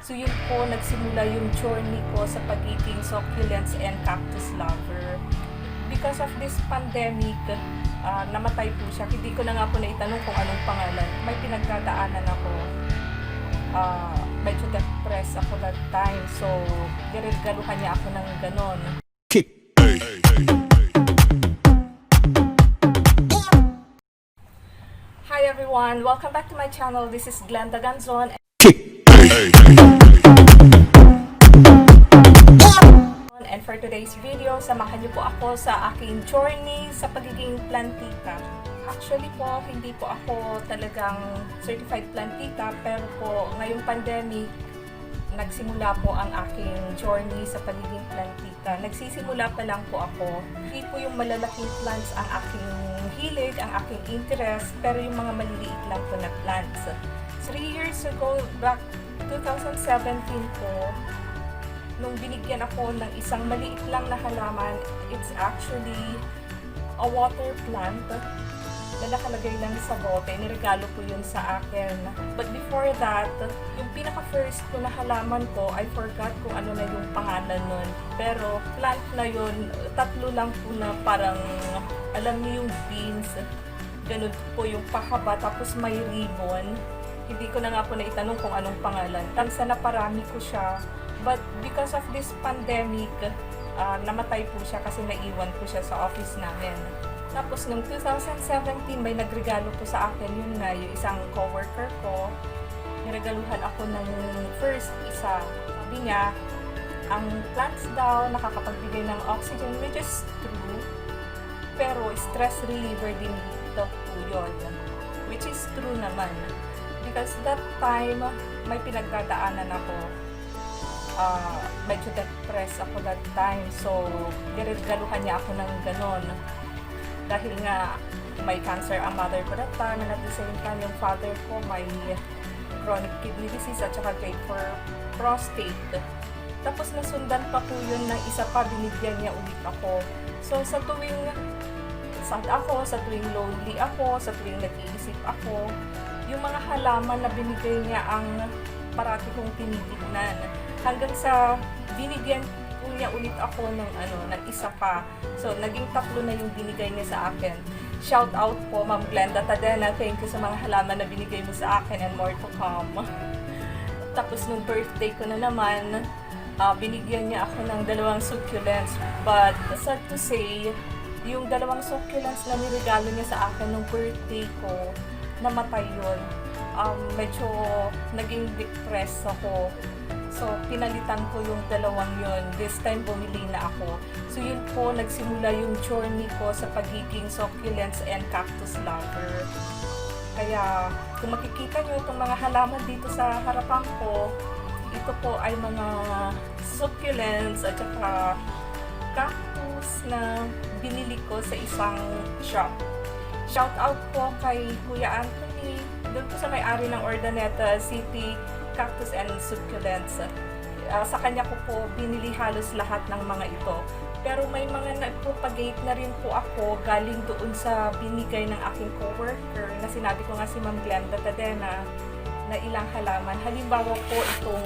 So yun po, nagsimula yung journey ko sa pagiging succulents and cactus lover. Because of this pandemic, namatay po siya. Hindi ko na nga po naitanong kung anong pangalan. May pinagdadaanan ako. Medyo depressed ako that time. So, niregaluhan niya ako ng ganon. Hi everyone! Welcome back to my channel. This is Glenda Ganzon. And for today's video, samahan niyo po ako sa aking journey sa pagiging plantita. Actually po, hindi po ako talagang certified plantita, pero po ngayong pandemic, nagsimula po ang aking journey sa pagiging plantita. Nagsisimula pa lang po ako. Hindi po yung malalaking plants ang aking hilig, ang aking interest, pero yung mga maliliit lang po na plants. 3 years ago, back 2017 po, nung binigyan ako ng isang maliit lang na halaman, it's actually a water plant na nakalagay lang sa bote. Niregalo ko yun sa akin. But before that, yung pinaka-first ko na halaman ko, I forgot kung ano na yung pangalan nun. Pero plant na yun, tatlo lang po na parang, alam niyo yung beans, ganun po yung pahaba, tapos may ribbon. Hindi ko na nga po naitanong kung anong pangalan. Tansa na parami ko siya. But because of this pandemic, namatay po siya kasi naiwan po siya sa office namin. Tapos noong 2017, may nagregalo po sa akin, yun nga, yung isang coworker ko. Niregaluhan ako ng first isa. Sabi niya, ang plants daw nakakapagbigay ng oxygen, which is true. Pero stress reliever din daw po yun, which is true naman. Because that time, may pinagdadaanan ako. Medyo depressed ako that time. So, niregaluhan niya ako ng ganon. Dahil nga, may cancer ang mother ko that time, and at the same time, yung father ko may chronic kidney disease at saka grade 4 prostate. Tapos nasundan pa po yun ng isa pa, binigyan niya ulit ako. So, sa tuwing sad ako, sa tuwing lonely ako, sa tuwing nag-iisip ako, yung mga halaman na binigay niya ang parati kong tinitignan. Hanggang sa binigyan po niya ulit ako ng isa pa. So, naging tatlo na yung binigay niya sa akin. Shout out po, Ma'am Glenda Tadena. Thank you sa mga halaman na binigay mo sa akin and more to come. Tapos, nung birthday ko na naman, binigyan niya ako ng 2 succulents. But, sad to say, yung 2 succulents na niregalo niya sa akin nung birthday ko, namatay yun. Medyo naging depressed ako. So, pinalitan ko yung 2 yun. This time, bumili na ako. So, yun po, nagsimula yung journey ko sa pagiging succulents and cactus lover. Kaya, kung makikita nyo itong mga halaman dito sa harapan ko, ito po ay mga succulents at saka cactus na binili ko sa isang shop. Shout out po kay Kuya Anthony, doon po sa may-ari ng Urdaneta City Cactus and Succulents. Sa kanya ko po binili halos lahat ng mga ito. Pero may mga nag-propagate na rin po ako galing doon sa binigay ng aking coworker na sinabi ko nga si Ma'am Glenda Tadena na ilang halaman. Halimbawa po itong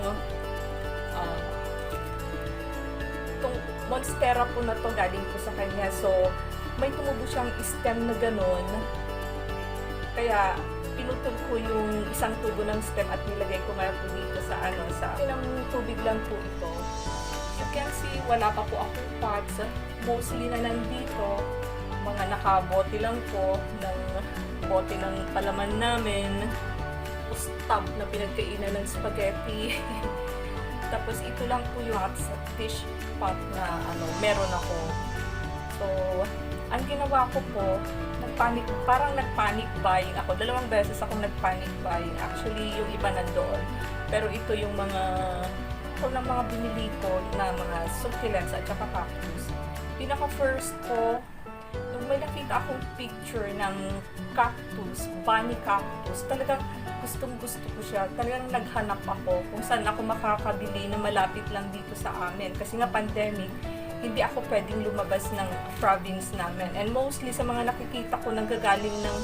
monstera po na to galing po sa kanya. So, may tumubo siyang stem na ganon. Kaya, pinutol ko yung isang tubo ng stem at nilagay ko nga po dito sa ng tubig lang po ito. You can see, wala pa po akong pots. Mostly na nandito, mga nakabote lang po ng bote ng palaman namin. Tub na pinagkainan ng spaghetti. Tapos ito lang po yung sa fish pot na meron ako. So, ang ginawa ko po, parang nag-panic buying ako. 2 beses akong nag-panic buying. Actually, yung iba nandoon. Pero ito yung mga binili ko na mga succulents at saka cactus. Pinaka-first ko, nung may nakita akong picture ng cactus, bunny cactus, talagang gustong-gusto ko siya. Talagang naghanap ako kung saan ako makakabili na malapit lang dito sa amin. Kasi nga pandemic, hindi ako pwedeng lumabas ng province namin. And mostly sa mga nakikita ko nanggagaling ng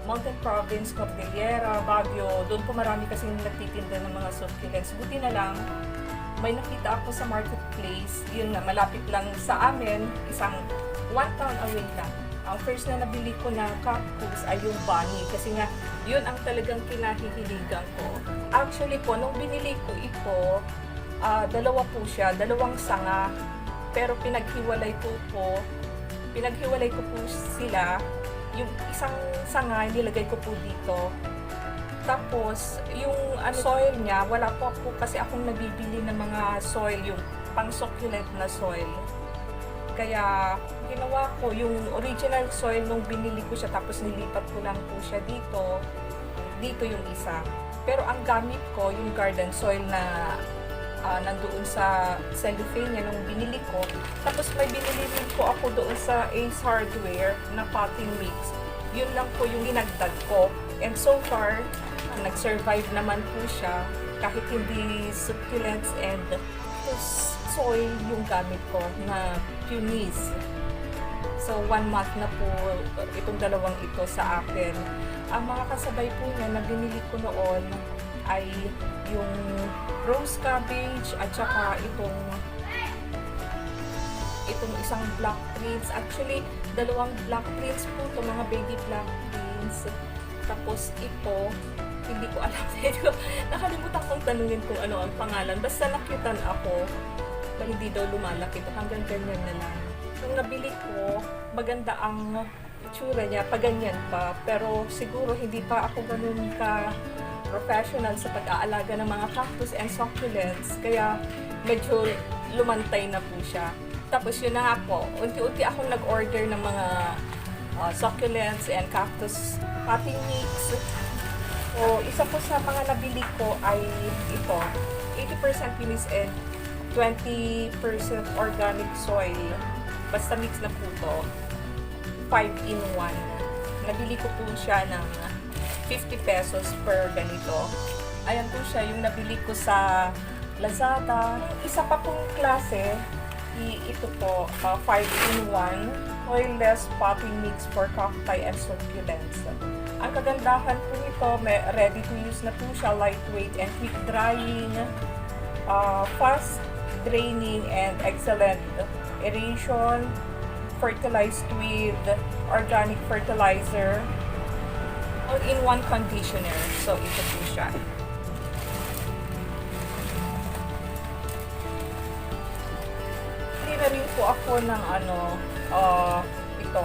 Mountain Province, Cordillera, Baguio. Doon po marami kasing nagtitinda ng mga succulents. Buti na lang, may nakita ako sa marketplace. Yun nga, malapit lang sa amin, isang 1 town away lang. Ang first na nabili ko na cactus ay yung bunny kasi nga yun ang talagang kinahihiligan ko. Actually po, nung binili ko ito, dalawa po siya, dalawang sanga. Pero pinaghiwalay ko po sila. Yung isang sanga, nilagay ko po dito. Tapos, yung soil niya, wala po kasi akong nabibili ng mga soil, yung pang-succulent na soil. Kaya, ginawa ko yung original soil nung binili ko siya, tapos nilipat ko lang po siya dito. Dito yung isa. Pero ang gamit ko, yung garden soil na nandoon sa cellophane niya nung binili ko. Tapos may binili rin po ako doon sa Ace Hardware na potting mix. Yun lang po yung dinagdag ko. And so far, nag-survive naman po siya kahit hindi succulents and soil yung gamit ko na pumice. So, 1 month na po itong dalawang ito sa akin. Ang mga kasabay po niya na binili ko noon ay yung rose cabbage at saka itong isang black prince. Actually, dalawang black prince po ito, mga baby black prince. Tapos ito, hindi ko alam. Nakalimutan kong tanungin kung ano ang pangalan. Basta nakitan ako na hindi daw lumalaki ito. Hanggang ganyan na lang. Nung nabili ko, maganda ang itsura niya, paganyan pa. Pero siguro hindi pa ako ganun ka professional sa pag-aalaga ng mga cactus and succulents. Kaya medyo lumantay na po siya. Tapos yun na ako, unti-unti akong nag-order ng mga succulents and cactus potting mix. So, isa po sa mga nabili ko ay ito, 80% pumice and 20% organic soil. Basta mix na po ito. 5-in-1. Nabili ko po siya ng 50 pesos per ganito. Ayan po siya, yung nabili ko sa Lazada. Isa pa pong klase, ito po, 5-in-1, oilless potting mix for cacti and succulents. Ang kagandahan po nito, may ready to use na po siya, lightweight and quick drying, fast draining and excellent aeration, fertilized with organic fertilizer, all-in-one conditioner. So, ito po siya. Hindi na rin po ako ng ito,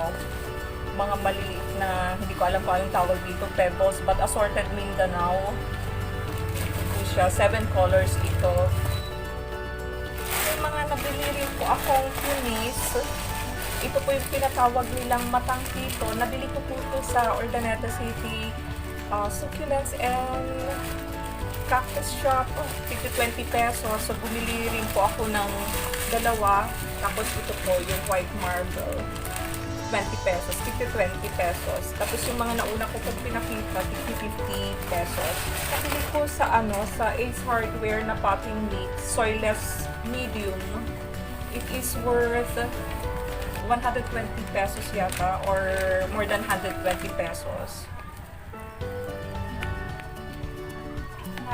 mga maliit na, hindi ko alam pa yung tawag dito, pebbles, but assorted Mindanao. Ito po siya, 7 colors ito. May mga nabili rin po akong punis. Ito po yung pinatawag nilang matang pito. Nabili ko po ito sa Urdaneta City succulents and cactus shop. 20 pesos. So, bumili rin po ako ng dalawa. Tapos ito po yung white marble. 20 pesos. 20 pesos. Tapos yung mga nauna ko pag pinakita, 50 pesos. Nabili ko sa sa Ace Hardware na potting mix, soilless medium. It is worth 120 pesos yata or more than 120 pesos.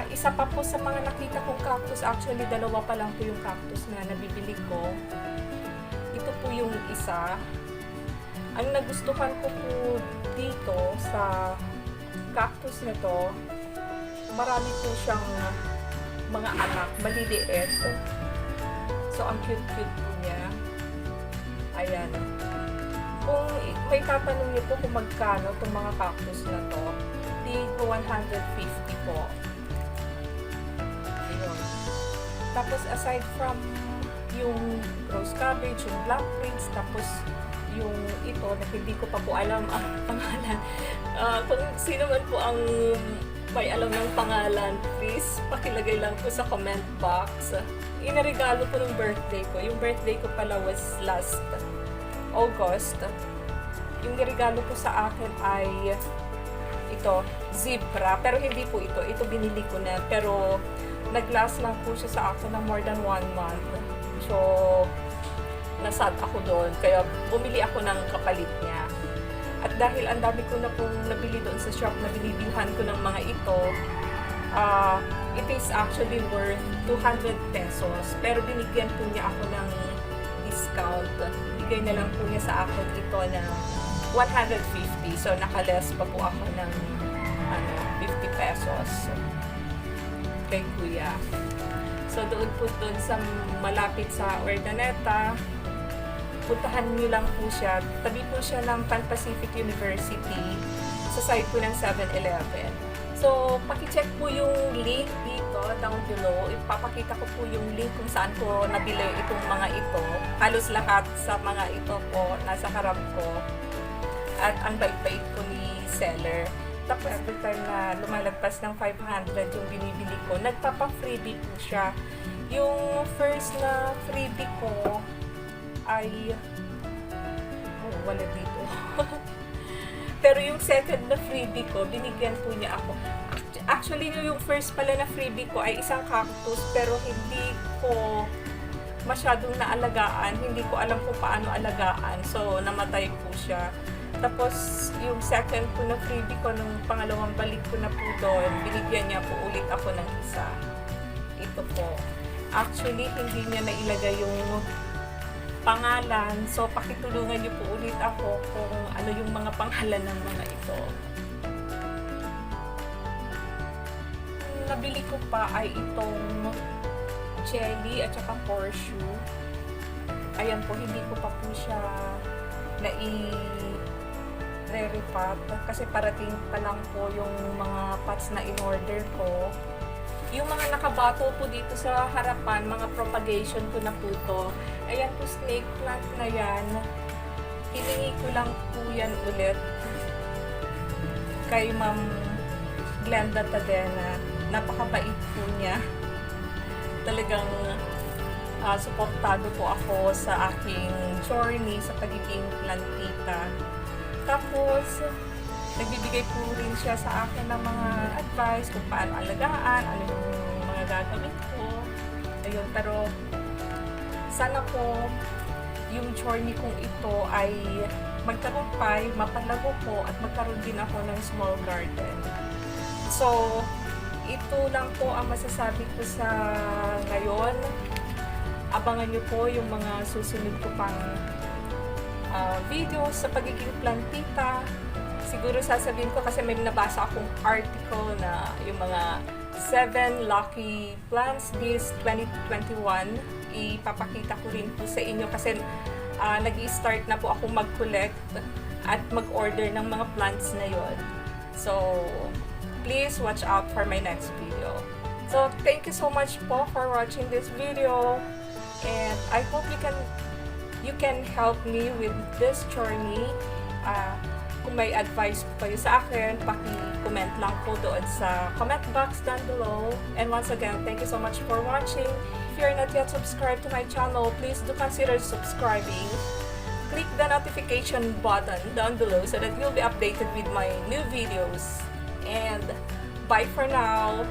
Isa pa po sa mga nakita kong cactus, actually dalawa pa lang po yung cactus na nabibili ko. Ito po yung isa. Ang nagustuhan ko po dito sa cactus na to, marami po siyang mga anak, maliliit. So, ang cute-cute po niya. Ayan. Kung may tatanong niyo po kung magkano itong mga cactus na to, tig 150 po. Ayun. Tapos aside from yung rose cabbage, yung black prince, tapos yung ito na hindi ko pa po alam ang pangalan. Kung sino man po ang may alam ng pangalan, please pakilagay lang po sa comment box. Inaregalo ko ng birthday ko. Yung birthday ko pala was last August. Yung niregalo ko sa akin ay ito, zebra. Pero hindi po ito. Ito binili ko na. Pero nag-last lang po siya sa akin ng more than 1 month. So, nasad ako doon. Kaya bumili ako ng kapalit niya. At dahil ang dami ko na pong nabili doon sa shop na binibilhan ko ng mga ito, it is actually worth 200 pesos. Pero binigyan po niya ako ng discount. Bigay na lang po niya sa akin ito ng 150. So, nakaless pa po ako ng 50 pesos kay Kuya. So, doon sa malapit sa Urdaneta, puntahan niyo lang po siya. Tabi po siya ng Pan Pacific University sa side po ng 7-Eleven. So, pakicheck po yung link dito, down below. Ipapakita ko po yung link kung saan ko nabili itong mga ito. Halos lahat sa mga ito po, nasa harap ko. At ang bait-bait po ni seller. Tapos, every time na lumalagpas ng 500 yung binibili ko, nagpapa-freebie po siya. Yung first na freebie ko ay wala dito. Pero yung second na freebie ko, binigyan po niya ako. Actually, yung first pala na freebie ko ay isang cactus, pero hindi ko masyadong naalagaan. Hindi ko alam kung paano alagaan. So, namatay po siya. Tapos, yung second po na freebie ko, nung pangalawang balik ko na po doon, binigyan niya po ulit ako ng isa. Ito po. Actually, hindi niya nailagay yung pangalan. So, pakitulungan niyo po ulit ako kung ano yung mga pangalan ng mga ito. Nabili ko pa ay itong jelly at saka horseshoe. Ayan po, hindi ko pa po siya re-repat kasi parating pa lang po yung mga pots na in-order ko. Yung mga nakabato po dito sa harapan, mga propagation ko na po to. Ayan po, snake plant na yan. Hiningi ko lang po yan ulit kay Ma'am Glenda Tadena. Napakabait po niya. Talagang suportado po ako sa aking journey sa pagiging plantita. Tapos, nagbibigay po rin siya sa akin ng mga advice kung paano alagaan, ano yung mga gagawin ko. Ayun, pero sana po yung journey kong ito ay magkaroon pa, mapalago po at magkaroon din ako ng small garden. So, ito lang po ang masasabi ko sa ngayon. Abangan nyo po yung mga susunod ko pang videos sa pagiging plantita. Siguro sasabihin ko kasi may nabasa akong article na yung mga 7 lucky plants this 2021. Ipapakita ko rin po sa inyo kasi nag-i-start na po ako mag-collect at mag-order ng mga plants na yon. So, please watch out for my next video. So, thank you so much po for watching this video. And I hope you can help me with this journey. Kung may advice po kayo sa akin, paki-comment lang po doon sa comment box down below. And once again, thank you so much for watching. If you're not yet subscribed to my channel, please do consider subscribing. Click the notification button down below so that you'll be updated with my new videos. And bye for now!